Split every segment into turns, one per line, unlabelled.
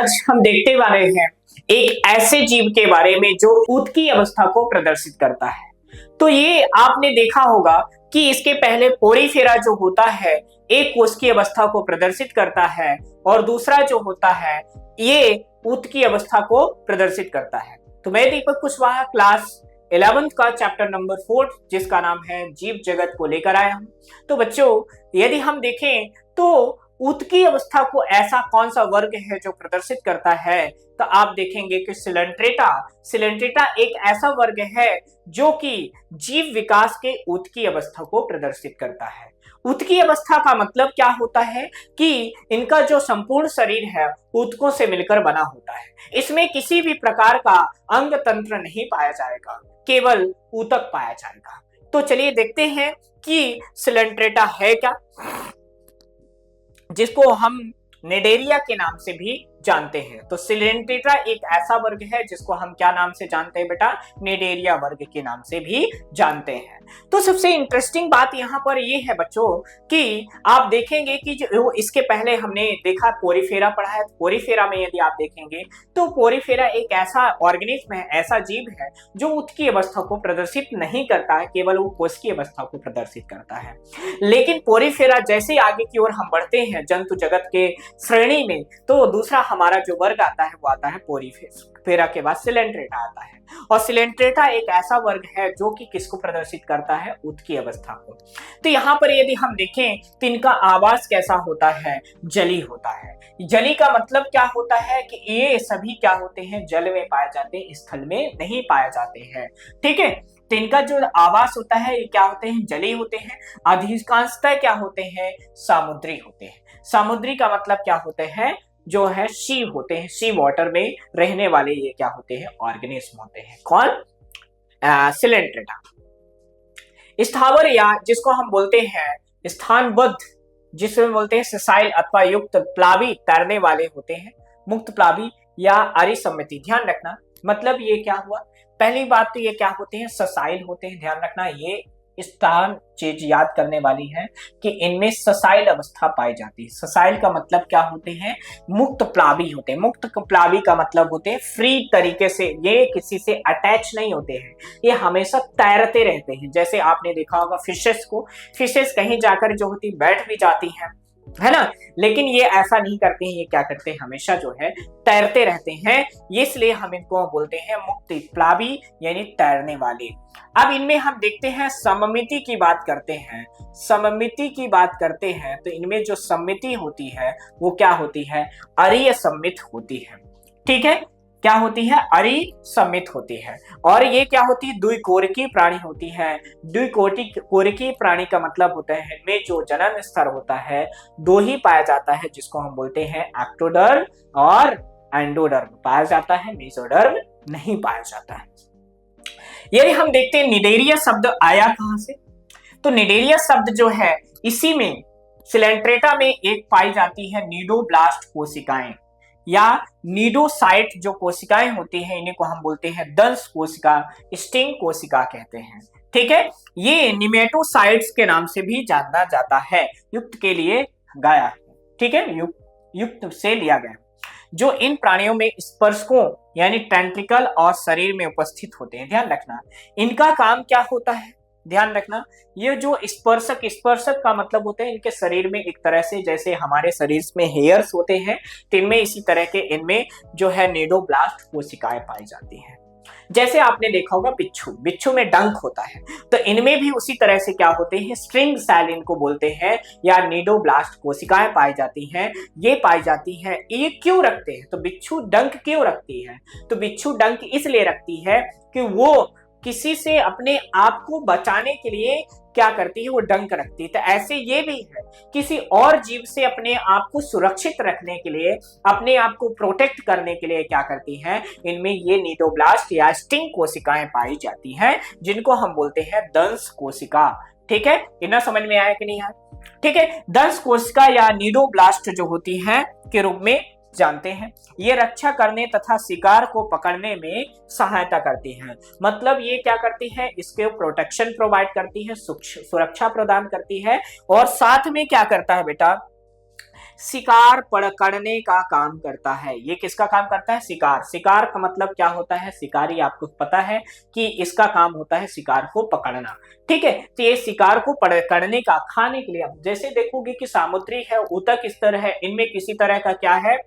आज हम देखने वाले हैं एक ऐसे जीव के बारे में जो ऊतकी अवस्था को प्रदर्शित करता है। तो ये आपने देखा होगा कि इसके पहले पोरीफेरा जो होता है एक कोश की अवस्था को प्रदर्शित करता है और दूसरा जो होता है ये ऊतकी अवस्था को प्रदर्शित करता है। तो मैं दीपक कुशवाहा क्लास 11th का चैप्टर नंबर 4 जिसका नाम है जीव जगत को लेकर आया हूं। तो बच्चों यदि हम देखें तो ऊतकी अवस्था को ऐसा कौन सा वर्ग है जो प्रदर्शित करता है, तो आप देखेंगे कि सिलेंट्रेटा एक ऐसा वर्ग है जो कि जीव विकास के ऊतकी अवस्था को प्रदर्शित करता है। ऊतकी अवस्था का मतलब क्या होता है कि इनका जो संपूर्ण शरीर है ऊतकों से मिलकर बना होता है। इसमें किसी भी प्रकार का अंग तंत्र नहीं पाया जाएगा, केवल ऊतक पाया जाएगा। तो चलिए देखते हैं कि सिलेंट्रेटा है क्या, जिसको हम निडेरिया के नाम से भी जानते हैं। तो सिलेंट्रेटा एक ऐसा वर्ग है जिसको हम क्या नाम से जानते हैं बेटा, निडेरिया वर्ग के नाम से भी जानते हैं। तो सबसे इंटरेस्टिंग बात यहाँ पर ये है बच्चों कि आप देखेंगे कि जो इसके पहले हमने देखा पोरीफेरा पढ़ा है। पोरीफेरा में यदि आप देखेंगे तो पोरीफेरा एक ऐसा ऑर्गेनिज्म है, ऐसा जीव है जो ऊतकी अवस्था को प्रदर्शित नहीं करता है, केवल वो कोश की अवस्था को प्रदर्शित करता है। लेकिन पोरीफेरा जैसे आगे की ओर हम बढ़ते हैं जंतु जगत के श्रेणी में, तो दूसरा हमारा जो वर्ग आता है वो आता है पोरीफेरा के बाद सिलेंट्रेटा आता है। और सिलेंट्रेटा एक ऐसा वर्ग है जो कि किसको प्रदर्शित करता है, ऊतकी अवस्था को। तो यहाँ पर यदि हम देखें तो इनका आवास कैसा होता है, जली होता है। जली का मतलब क्या होता है कि ये सभी क्या होते हैं, जल में पाए जाते हैं, स्थल में नहीं पाए जाते हैं। ठीक है, तो इनका जो आवास होता है ये क्या होते हैं, जली होते हैं। अधिकांशतः क्या होते हैं, समुद्री होते हैं। समुद्री का मतलब क्या होते हैं, जो है सी होते हैं, सी वाटर में रहने वाले ये क्या होते हैं, ऑर्गेनिज्म होते हैं। कौन, सिलेंट्रेटा। स्थावर या जिसको हम बोलते हैं स्थानबद्ध, जिसमें बोलते हैं ससाइल अथवा युक्त प्लावी तैरने वाले होते हैं, मुक्त प्लावी या अरिसम्मिति। ध्यान रखना, मतलब ये क्या हुआ, पहली बात तो ये क्या होते हैं, ससाइल होते हैं। ध्यान रखना, ये स्थान चीज याद करने वाली है कि इनमें ससाइल अवस्था पाई जाती है। ससाइल का मतलब क्या होते हैं, मुक्त प्लावी होते हैं। मुक्त प्लावी का मतलब होते हैं फ्री तरीके से, ये किसी से अटैच नहीं होते हैं, ये हमेशा तैरते रहते हैं। जैसे आपने देखा होगा फिशेस को, फिशेस कहीं जाकर जो होती बैठ भी जाती हैं, है ना, लेकिन ये ऐसा नहीं करते हैं, ये क्या करते हैं, हमेशा जो है तैरते रहते हैं। इसलिए हम इनको बोलते हैं मुक्त प्लावी यानी तैरने वाले। अब इनमें हम देखते हैं सममिति की बात करते हैं। सममिति की बात करते हैं तो इनमें जो सम्मिति होती है वो क्या होती है, अरीय सम्मित होती है। ठीक है, क्या होती है, अरिसम्मित होती है। और ये क्या होती है, द्विकोरिकी प्राणी होती है। द्विकोरिकी प्राणी का मतलब होता है इनमें जो जनन स्तर होता है दो ही पाया जाता है, जिसको हम बोलते हैं एक्टोडर्म और एंडोडर्म पाया जाता है, मेसोडर्म नहीं पाया जाता है। यदि हम देखते हैं निडेरिया शब्द आया कहां से, तो निडेरिया शब्द जो है इसी में सिलेंट्रेटा में एक पाई जाती है नीडोब्लास्ट कोशिकाएं या नीडोसाइट जो कोशिकाएं होती हैं, इन्हीं को हम बोलते हैं दंश कोशिका, स्टिंग कोशिका कहते हैं। ठीक है, ये निमेटोसाइट्स के नाम से भी जाना जाता है, युक्त के लिए गाया है। ठीक है, युक्त से लिया गया, जो इन प्राणियों में स्पर्शकों यानी टेंट्रिकल और शरीर में उपस्थित होते हैं। ध्यान रखना, इनका काम क्या होता है, ध्यान रखना, ये जो स्पर्शक का मतलब होता है इनके शरीर में एक तरह से जैसे हमारे शरीर में हेयर्स होते हैं, तो इनमें इसी तरह के इनमें जो है नीडोब्लास्ट कोशिकाएं पाई जाती हैं। जैसे आपने देखा होगा बिच्छू में डंक होता है, तो इनमें भी उसी तरह से क्या होते हैं, स्ट्रिंग सेल इनको बोलते हैं या नीडोब्लास्ट कोशिकाएं पाई जाती हैं। ये पाई जाती हैं, ये क्यों रखते हैं, तो बिच्छू डंक क्यों रखती है, तो बिच्छू डंक इसलिए रखती है कि वो किसी से अपने आप को बचाने के लिए क्या करती है, वो डंक रखती है। तो ऐसे ये भी है, किसी और जीव से अपने आप को सुरक्षित रखने के लिए, अपने आप को प्रोटेक्ट करने के लिए क्या करती है, इनमें ये नीडोब्लास्ट या स्टिंग कोशिकाएं पाई जाती हैं, जिनको हम बोलते हैं दंश कोशिका। ठीक है, इतना समझ में आया कि नहीं आया। ठीक है, दंश कोशिका या नीडोब्लास्ट जो होती है के रूप में जानते हैं, ये रक्षा करने तथा शिकार को पकड़ने में सहायता करती हैं। मतलब ये क्या करती है, इसके प्रोटेक्शन प्रोवाइड करती है, सुरक्षा प्रदान करती है, और साथ में क्या करता है बेटा, शिकार पकड़ने का काम करता है। ये किसका काम करता है? शिकार। शिकार का मतलब क्या होता है? शिकारी, आपको पता है कि इसका काम होता है शिकार को पकड़ना। ठीक है, तो ये शिकार को पकड़ने का, खाने के लिए, जैसे देखोगे कि सामुद्रिक है, ऊतक स्तर है, इनमें किसी तरह का क्या है,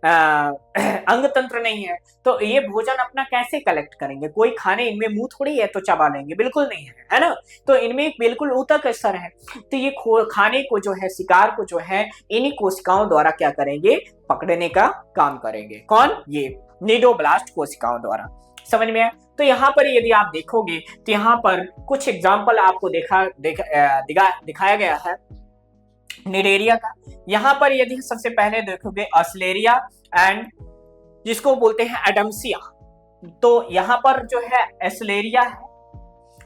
अंग तंत्र नहीं है, तो ये भोजन अपना कैसे कलेक्ट करेंगे? कोई खाने इनमें मुंह थोड़ी है तो चबा लेंगे, बिल्कुल नहीं है ना। तो इनमें बिल्कुल ऊतक स्तर है, तो ये खाने को जो है, शिकार को जो है, इन्हीं कोशिकाओं द्वारा क्या करेंगे? पकड़ने का काम करेंगे। कौन? ये निडोब्लास्ट कोशिकाओं द्वारा। समझ में आया? तो यहाँ पर यदि आप देखोगे तो यहाँ पर कुछ एग्जाम्पल आपको दिखाया गया है निडेरिया का। यहाँ पर यदि सबसे पहले देखोगे ऑस्लेरिया एंड जिसको बोलते हैं एडम्सिया, तो यहाँ पर जो है एस्लेरिया है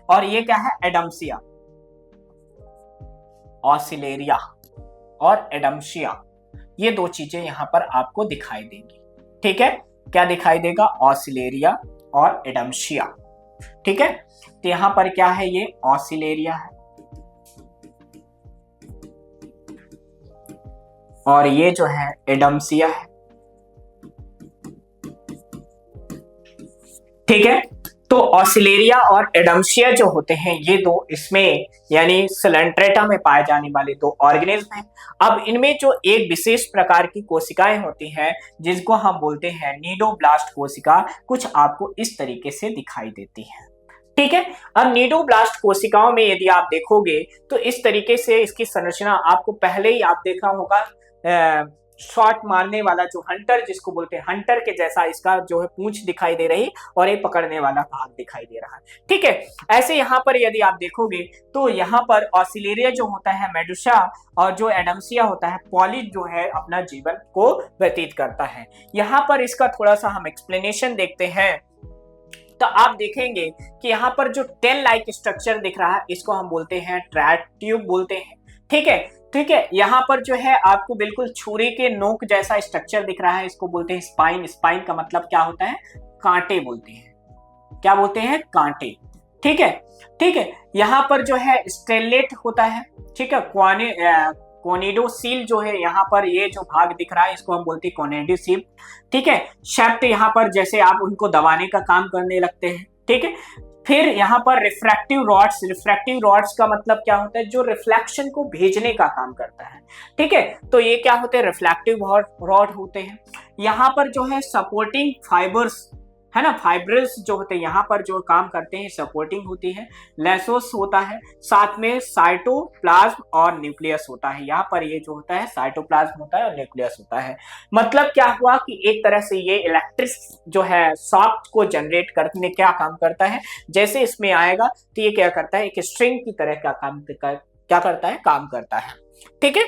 और ये क्या है? एडम्सिया। ऑसिलेरिया और एडम्सिया, ये दो चीजें यहाँ पर आपको दिखाई देंगी। ठीक है, क्या दिखाई देगा? ऑसिलेरिया और एडम्सिया। ठीक है, तो यहाँ पर क्या है? ये ऑसिलेरिया है और ये जो है एडम्सिया है। ठीक है, तो ऑसिलेरिया और एडम्सिया जो होते हैं ये दो, इसमें यानी सिलेंट्रेटा में पाए जाने वाले दो ऑर्गेनिज्म हैं। अब इनमें जो एक विशेष प्रकार की कोशिकाएं होती हैं जिसको हम बोलते हैं निडोब्लास्ट कोशिका, कुछ आपको इस तरीके से दिखाई देती है। ठीक है, अब निडोब्लास्ट कोशिकाओं में यदि आप देखोगे तो इस तरीके से इसकी संरचना आपको पहले ही आप देखा होगा, शॉट मारने वाला जो हंटर जिसको बोलते हैं, हंटर के जैसा इसका जो है पूंछ दिखाई दे रही और ये पकड़ने वाला भाग दिखाई दे रहा है। ठीक है, ऐसे यहाँ पर यदि आप देखोगे तो यहाँ पर ऑसिलेरिया जो होता है मेडुसा और जो एडम्सिया होता है पॉलिप जो है अपना जीवन को व्यतीत करता है। यहाँ पर इसका थोड़ा सा हम एक्सप्लेनेशन देखते हैं तो आप देखेंगे कि यहाँ पर जो टेल लाइक स्ट्रक्चर दिख रहा है इसको हम बोलते हैं ट्रैक ट्यूब बोलते हैं। ठीक है, ठीक है, यहाँ पर जो है आपको बिल्कुल छुरी के नोक जैसा स्ट्रक्चर दिख रहा है, इसको बोलते हैं स्पाइन। स्पाइन का मतलब क्या होता है? कांटे बोलते हैं। क्या बोलते हैं? कांटे। ठीक है, ठीक है, यहाँ पर जो है स्टेलेट होता है। ठीक है, कोनिडोसील जो है यहाँ पर ये जो भाग दिख रहा है इसको हम बोलते हैं कोनिडोसील। ठीक है, शेफ्ट यहाँ पर जैसे आप उनको दबाने का काम करने लगते हैं। ठीक है, फिर यहाँ पर रिफ्रैक्टिव रॉड्स। रिफ्रैक्टिव रॉड्स का मतलब क्या होता है? जो रिफ्लेक्शन को भेजने का काम करता है। ठीक है, तो ये क्या होते हैं? रिफ्लेक्टिव रॉड होते हैं। यहाँ पर जो है सपोर्टिंग फाइबर्स है ना, फाइब्रिल्स जो होते हैं यहाँ पर जो काम करते हैं, सपोर्टिंग होती है। लेसोस होता है, साथ में साइटोप्लाज्म और न्यूक्लियस होता है। यहाँ पर ये जो होता है साइटोप्लाज्म होता है और न्यूक्लियस होता है। मतलब क्या हुआ कि एक तरह से ये इलेक्ट्रिक जो है शॉक को जनरेट करने क्या काम करता है, जैसे इसमें आएगा तो ये क्या करता है? एक स्ट्रिंग की तरह क्या करता है? काम करता है। ठीक है,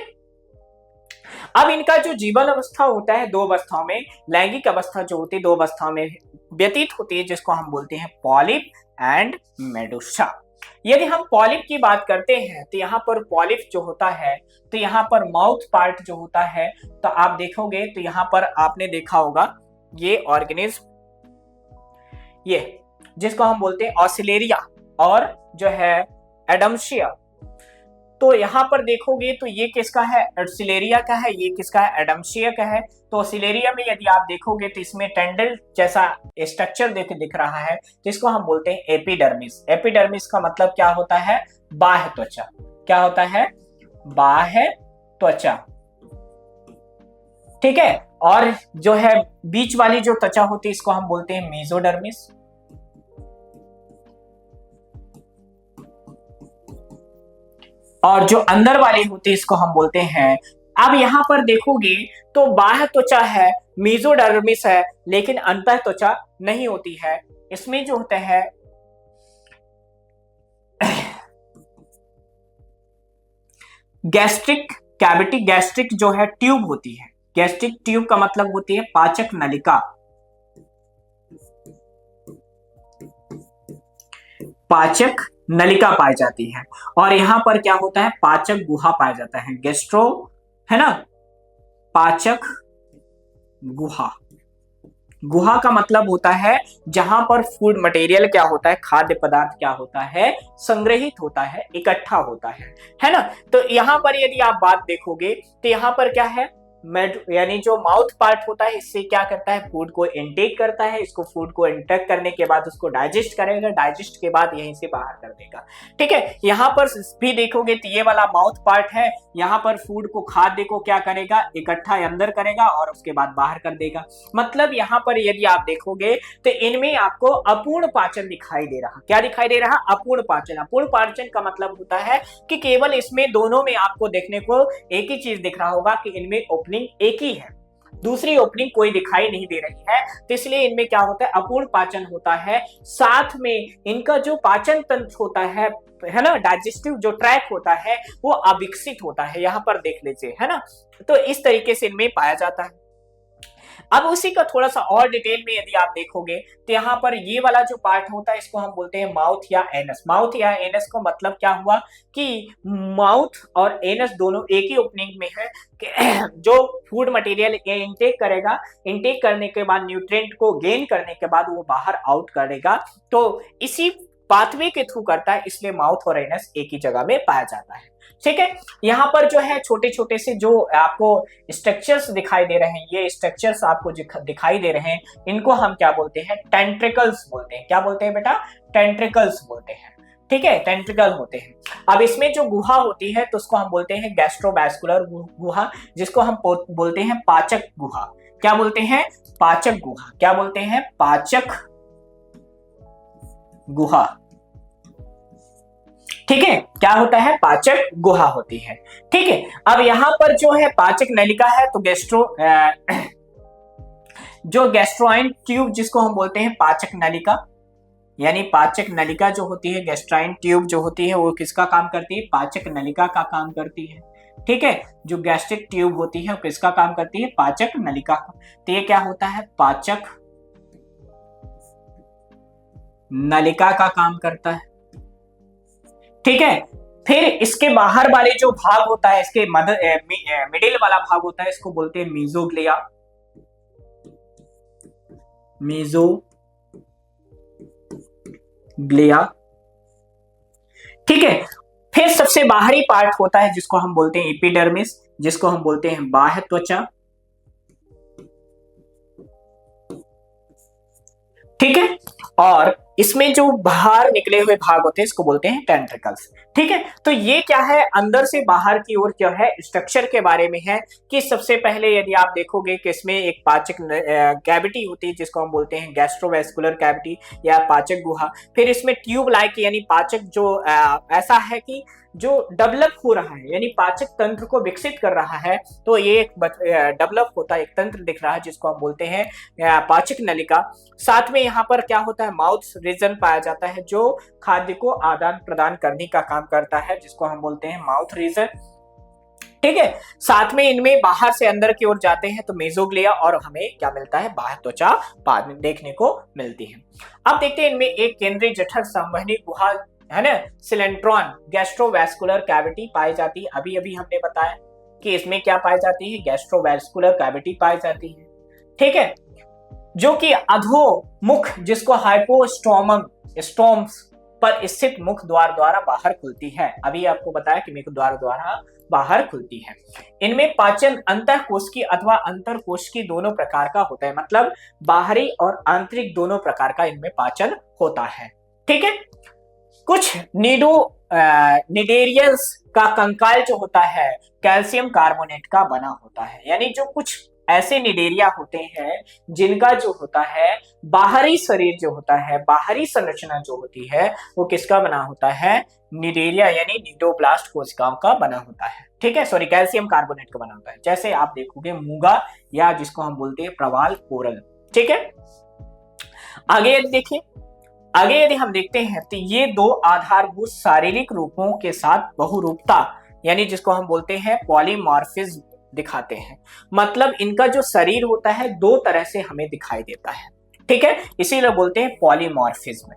अब इनका जो जीवन अवस्था होता है दो अवस्थाओं में, लैंगिक अवस्था जो होती है दो अवस्थाओं में व्यतीत होती है, जिसको हम बोलते हैं पॉलिप एंड मेडुसा। यदि हम पॉलिप की बात करते हैं तो यहाँ पर पॉलिप जो होता है तो यहाँ पर माउथ पार्ट जो होता है, तो आप देखोगे तो यहाँ पर आपने देखा होगा ये ऑर्गेनिज्म, ये जिसको हम बोलते हैं ऑसिलेरिया और जो है एडम्सिया। तो यहाँ पर देखोगे तो ये किसका है? ऑसिलेरिया का है। ये किसका है? एडम्सिया का है। तो ऑसिलेरिया में यदि आप देखोगे तो इसमें टेंडल जैसा स्ट्रक्चर दिख रहा है जिसको हम बोलते हैं एपिडर्मिस। एपिडर्मिस का मतलब क्या होता है? बाह्य त्वचा। क्या होता है? बाह्य त्वचा। ठीक है, और जो है बीच वाली जो त्वचा होती है इसको हम बोलते हैं मेसोडर्मिस। और जो अंदर वाली होती है इसको हम बोलते हैं, अब यहां पर देखोगे तो बाह्य त्वचा है, मेसोडर्मिस है, लेकिन अंतः त्वचा नहीं होती है। इसमें जो होता है गैस्ट्रिक कैविटी, गैस्ट्रिक जो है ट्यूब होती है। गैस्ट्रिक ट्यूब का मतलब होती है पाचक नलिका। पाचक नलिका पाई जाती है। और यहां पर क्या होता है? पाचक गुहा पाया जाता है। गैस्ट्रो है ना, पाचक गुहा। गुहा का मतलब होता है जहां पर फूड मटेरियल क्या होता है, खाद्य पदार्थ क्या होता है, संग्रहित होता है, इकट्ठा होता है ना। तो यहां पर यदि आप बात देखोगे तो यहां पर क्या है, यानी जो माउथ पार्ट होता है इससे क्या करता है, फूड को इनटेक करता है, इसको फूड को इंटेक करने के बाद उसको डाइजेस्ट करेगा, डाइजेस्ट के बाद यहीं से बाहर कर देगा। ठीक है, यहाँ पर भी देखोगे तो ये वाला माउथ पार्ट है, यहाँ पर फूड को, खाद्य को क्या करेगा, इकट्ठा अंदर करेगा और उसके बाद बाहर कर देगा। मतलब यहाँ पर यदि आप देखोगे तो इनमें आपको अपूर्ण पाचन दिखाई दे रहा। क्या दिखाई दे रहा, अपूर्ण पाचन। अपूर्ण पाचन का मतलब होता है कि केवल इसमें दोनों में आपको देखने को एक ही चीज दिख रहा होगा कि इनमें ओपनिंग एक ही है, दूसरी ओपनिंग कोई दिखाई नहीं दे रही है, तो इसलिए इनमें क्या होता है, अपूर्ण पाचन होता है। साथ में इनका जो पाचन तंत्र होता है ना, डाइजेस्टिव जो ट्रैक होता है वो अविकसित होता है, यहां पर देख लीजिए, है ना। तो इस तरीके से इनमें पाया जाता है। अब उसी का थोड़ा सा और डिटेल में यदि आप देखोगे तो यहाँ पर ये वाला जो पार्ट होता है इसको हम बोलते हैं माउथ या एनस। माउथ या एनस का मतलब क्या हुआ कि माउथ और एनस दोनों एक ही ओपनिंग में है कि जो फूड मटेरियल इनटेक करेगा, इनटेक करने के बाद न्यूट्रिएंट को गेन करने के बाद वो बाहर आउट करेगा, तो इसी पाथवे के थ्रू करता है, इसलिए माउथ और एनस एक ही जगह में पाया जाता है। ठीक है, यहाँ पर जो है छोटे छोटे से जो आपको स्ट्रक्चर्स दिखाई दे रहे हैं, ये स्ट्रक्चर्स आपको दिखाई दे रहे हैं, इनको हम क्या बोलते हैं, टेंट्रिकल्स बोलते हैं। क्या बोलते हैं बेटा, टेंट्रिकल्स बोलते हैं। ठीक है, टेंट्रिकल होते हैं। अब इसमें जो गुहा होती है तो उसको हम बोलते हैं गैस्ट्रोवैस्कुलर गुहा, जिसको हम बोलते हैं पाचक गुहा। क्या बोलते हैं, पाचक गुहा। क्या बोलते हैं, पाचक गुहा। ठीक है, क्या होता है, पाचक गुहा होती है। ठीक है, अब यहां पर जो है पाचक नलिका है, तो जो गैस्ट्रोइन ट्यूब जिसको हम बोलते हैं पाचक नलिका, यानी पाचक नलिका जो होती है, गैस्ट्राइन ट्यूब जो होती है वो किसका काम करती है, पाचक नलिका का काम करती है। ठीक है, जो गैस्ट्रिक ट्यूब होती है वो किसका काम करती है, पाचक नलिका का। तो ये क्या होता है, पाचक नलिका का काम करता है। ठीक है, फिर इसके बाहर वाले जो भाग होता है, इसके मिडिल वाला भाग होता है, इसको बोलते हैं मीजोग्लिया। मीजोग्लिया। ठीक है, फिर सबसे बाहरी पार्ट होता है जिसको हम बोलते हैं एपिडर्मिस, जिसको हम बोलते हैं बाह्य त्वचा। ठीक है, और इसमें जो बाहर निकले हुए भाग होते हैं इसको बोलते हैं टेंट्रिकल्स। ठीक है, तो ये क्या है, अंदर से बाहर की ओर क्या है, स्ट्रक्चर के बारे में है कि सबसे पहले यदि आप देखोगे कि इसमें एक पाचक कैविटी होती है जिसको हम बोलते हैं गैस्ट्रोवैस्कुलर कैविटी या पाचक गुहा। फिर इसमें ट्यूब लाइक यानी पाचक जो ऐसा है कि जो डेवलप हो रहा है, यानी पाचक तंत्र को विकसित कर रहा है, तो ये एक डेवलप होता है, एक तंत्र दिख रहा है जिसको हम बोलते हैं पाचक नलिका। साथ में यहाँ पर क्या होता है, माउथ रीजन पाया जाता है जो खाद्य को आदान प्रदान करने का काम करता है, जिसको हम बोलते हैं माउथ रीजन। ठीक है, साथ में इनमें बाहर से अंदर की ओर जाते हैं तो मेजोग्लिया, और हमें क्या मिलता है, बाह्य त्वचा बाद में देखने को मिलती है। अब देखते हैं इनमें एक केंद्रीय जठर संवहनी गुहा है ना, सिलेंट्रॉन गैस्ट्रोवैस्कुलर कैविटी पाई जाती है। अभी अभी हमने बताया कि इसमें क्या पाई जाती है, गैस्ट्रोवैस्कुलर कैविटी पाई जाती है। ठीक है, जो कि अधोमुख, जिसको हाइपोस्टोमम स्टोम्स पर स्थित मुख द्वार द्वारा बाहर खुलती है। अभी आपको बताया कि मुख द्वार द्वारा बाहर खुलती है। इनमें पाचन अंतःकोशिकी अथवा अंतरकोशिकी दोनों प्रकार का होता है, मतलब बाहरी और आंतरिक दोनों प्रकार का इनमें पाचन होता है। ठीक है, कुछ निडेरियंस का कंकाल जो होता है कैल्शियम कार्बोनेट का बना होता है, यानी जो कुछ ऐसे निडेरिया होते हैं जिनका जो होता है बाहरी शरीर जो होता है, बाहरी संरचना जो होती है वो किसका बना होता है, निडेरिया यानी निडोब्लास्ट कोशिकाओं का बना होता है। ठीक है, सॉरी, कैल्शियम कार्बोनेट का बना होता है। जैसे आप देखोगे मूंगा या जिसको हम बोलते हैं प्रवाल कोरल। ठीक है, आगे यदि देखिए, आगे यदि हम देखते हैं तो ये दो आधारभूत शारीरिक रूपों के साथ बहुरूपता यानी जिसको हम बोलते हैं पॉलीमॉर्फिज्म दिखाते हैं। मतलब इनका जो शरीर होता है दो तरह से हमें दिखाई देता है। ठीक है, इसीलिए बोलते हैं पॉलीमॉर्फिज्म।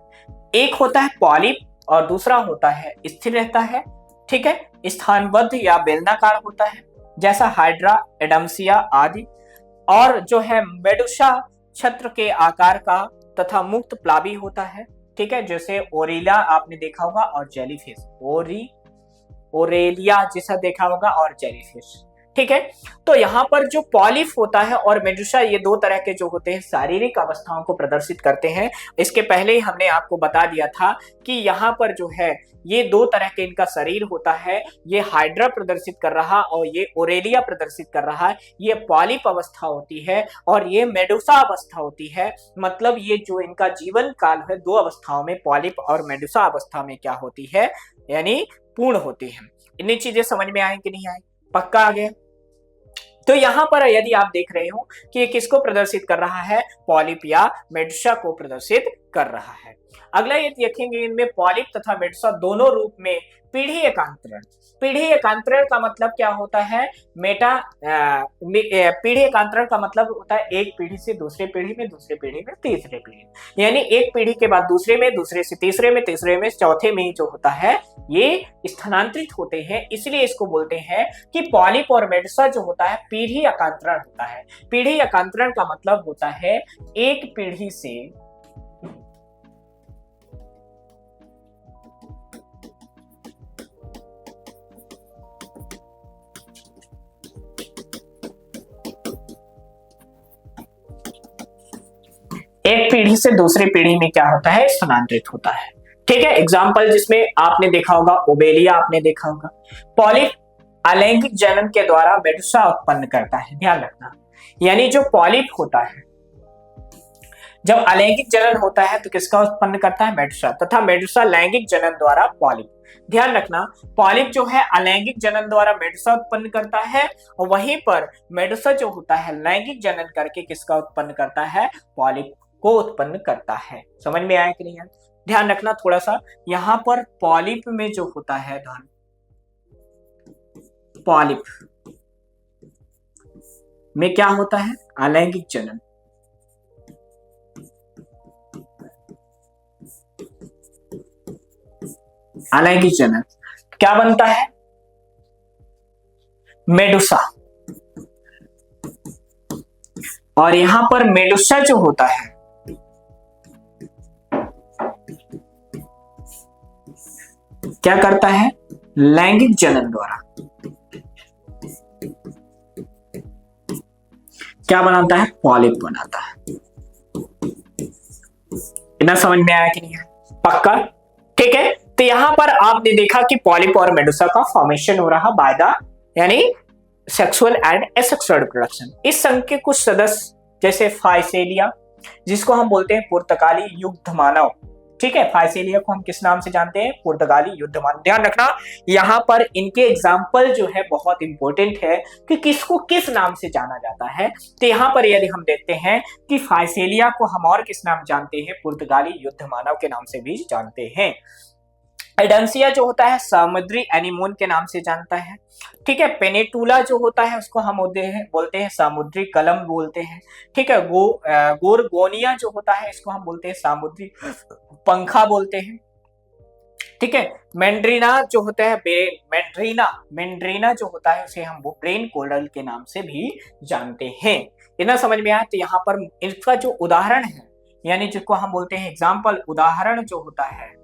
एक होता है पॉलिप और दूसरा होता है स्थिर रहता है। ठीक है, स्थानबद्ध या बेलनाकार होता है, जैसा हाइड्रा, एडम्सिया आदि। और जो है मेडुसा छत्र के आकार का तथा मुक्त प्लावी होता है। ठीक है, जैसे ओरेलिया आपने देखा होगा और जेलीफिश, ओरेलिया जैसा देखा होगा और जेलीफिश। ठीक है। तो यहाँ पर जो पॉलिप होता है और मेडुसा, ये दो तरह के जो होते हैं शारीरिक अवस्थाओं को प्रदर्शित करते हैं। इसके पहले ही हमने आपको बता दिया था कि यहाँ पर जो है ये दो तरह के इनका शरीर होता है। ये हाइड्रा प्रदर्शित कर रहा और ये ओरेलिया प्रदर्शित कर रहा है। ये पॉलिप अवस्था होती है और ये मेडुसा अवस्था होती है। मतलब ये जो इनका जीवन काल है दो अवस्थाओं में, पॉलिप और मेडुसा अवस्था में क्या होती है, यानी पूर्ण होती है। इतनी चीजें समझ में आए कि नहीं आए? पक्का आ गया? तो यहाँ पर यदि आप देख रहे हो कि ये किसको प्रदर्शित कर रहा है, पॉलिप या मेडुसा को प्रदर्शित कर रहा है। अगला ये देखेंगे इनमें पॉलिप तथा मेडुसा दोनों रूप में पीढ़ी एकांतरण। पीढ़ी एकांतरण का मतलब क्या होता है? पीढ़ी एकांतरण का मतलब होता है एक पीढ़ी से दूसरे पीढ़ी में, दूसरे पीढ़ी में तीसरे पीढ़ी, यानी एक पीढ़ी के बाद दूसरे में, दूसरे से तीसरे में, तीसरे में चौथे में जो होता है ये स्थानांतरित होते हैं। इसलिए इसको बोलते हैं कि पॉलिप और मेडुसा जो होता है पीढ़ी एकांतरण होता है। पीढ़ी एकांतरण का मतलब होता है एक पीढ़ी से दूसरे पीढ़ी में क्या होता है, स्थानांतरित होता है। ठीक है। एग्जाम्पल जिसमें आपने देखा होगा ओबेलिया, आपने देखा होगा। पॉलिप अलैंगिक जनन के द्वारा मेडुसा उत्पन्न करता है, ध्यान रखना। यानी जो पॉलिप होता है, जब अलैंगिक जनन होता है तो किसका उत्पन्न करता है, मेडुसा, तथा मेडुसा लैंगिक जनन द्वारा पॉलिप। ध्यान रखना, पॉलिप जो है अलैंगिक जनन द्वारा मेडुसा उत्पन्न करता है और वहीं पर मेडुसा जो होता है लैंगिक जनन करके किसका उत्पन्न करता है, पॉलिप को उत्पन्न करता है। समझ में आया कि नहीं है? ध्यान रखना थोड़ा सा, यहां पर पॉलिप में जो होता है ध्यान, पॉलिप में क्या होता है, अलैंगिक जनन। अलैंगिक जनन क्या बनता है, मेडुसा। और यहां पर मेडुसा जो होता है क्या करता है, लैंगिक जनन द्वारा क्या बनाता है, पॉलिप बनाता है। इतना समझ में आया कि नहीं है? पक्का? ठीक है। तो यहां पर आपने देखा कि पॉलिप और मेडुसा का फॉर्मेशन हो रहा बाय द, यानी सेक्सुअल एंड एसेक्सुअल रिप्रोडक्शन। इस संघ के कुछ सदस्य जैसे फाइसेलिया, जिसको हम बोलते हैं पुर्तगाली युद्ध मानव। ठीक है। फाइसेलिया को हम किस नाम से जानते हैं, पुर्तगाली युद्ध मानव। ध्यान रखना, यहाँ पर इनके एग्जाम्पल जो है बहुत इंपॉर्टेंट है कि किसको किस नाम से जाना जाता है। तो यहाँ पर यदि हम देखते हैं कि फाइसेलिया को हम और किस नाम जानते हैं, पुर्तगाली युद्ध मानव के नाम से भी जानते हैं। एडेंसिया जो होता है समुद्री एनीमोन के नाम से जानता है। ठीक है। पेनेटुला जो होता है उसको हम बोलते हैं समुद्री कलम बोलते हैं। ठीक है। गोरगोनिया जो होता है इसको हम बोलते हैं समुद्री पंखा बोलते हैं। ठीक है। मैंड्रीना जो होता है मैंड्रीना जो होता है उसे हम ब्रेन कोरल के नाम से भी जानते हैं। इतना समझ में आया? तो यहाँ पर इसका जो उदाहरण है, यानी जिसको हम बोलते हैं एग्जाम्पल, उदाहरण जो होता है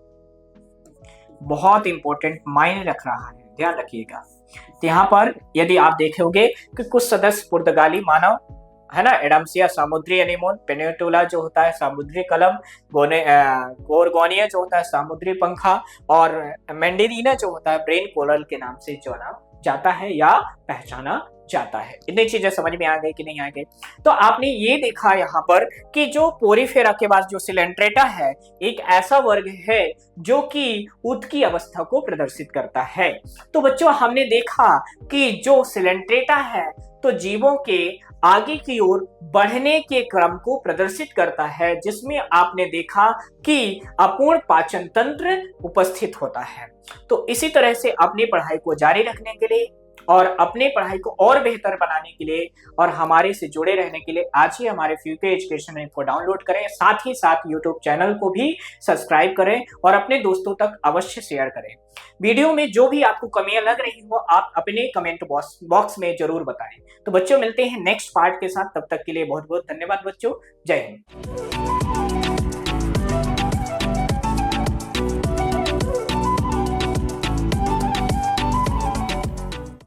बहुत इंपॉर्टेंट मायने रख रहा है, ध्यान रखिएगा। तो यहाँ पर यदि आप देखोगे कि कुछ सदस्य पुर्तगाली मानव है ना, एडम्सिया समुद्री एनीमोन, पेनेटुला जो होता है समुद्री कलम, गोरगोनिया जो होता है समुद्री पंखा, और मैंडेरिना जो होता है ब्रेन कोरल के नाम से जाना जाता है या पहचाना जाता है। इतनी चीजें समझ में आ गई कि नहीं आ गई? तो आपने ये देखा यहाँ पर कि जो पोरीफेरा के बाद जो सिलेंट्रेटा है एक ऐसा वर्ग है जो कि ऊत की अवस्था को प्रदर्शित करता है। तो बच्चों हमने देखा कि जो सिलेंट्रेटा है तो जीवों के आगे की ओर बढ़ने के क्रम को प्रदर्शित करता है, जिसमें आपने देखा कि अपूर्ण पाचन तंत्र उपस्थित होता है। तो इसी तरह से अपनी पढ़ाई को जारी रखने के लिए और अपने पढ़ाई को और बेहतर बनाने के लिए और हमारे से जुड़े रहने के लिए आज ही हमारे फ्यूके एजुकेशन ऐप को डाउनलोड करें, साथ ही साथ यूट्यूब चैनल को भी सब्सक्राइब करें और अपने दोस्तों तक अवश्य शेयर करें। वीडियो में जो भी आपको कमियां लग रही हो आप अपने कमेंट बॉक्स में जरूर बताएं। तो बच्चों मिलते हैं नेक्स्ट पार्ट के साथ, तब तक के लिए बहुत बहुत धन्यवाद बच्चों। जय हिंद।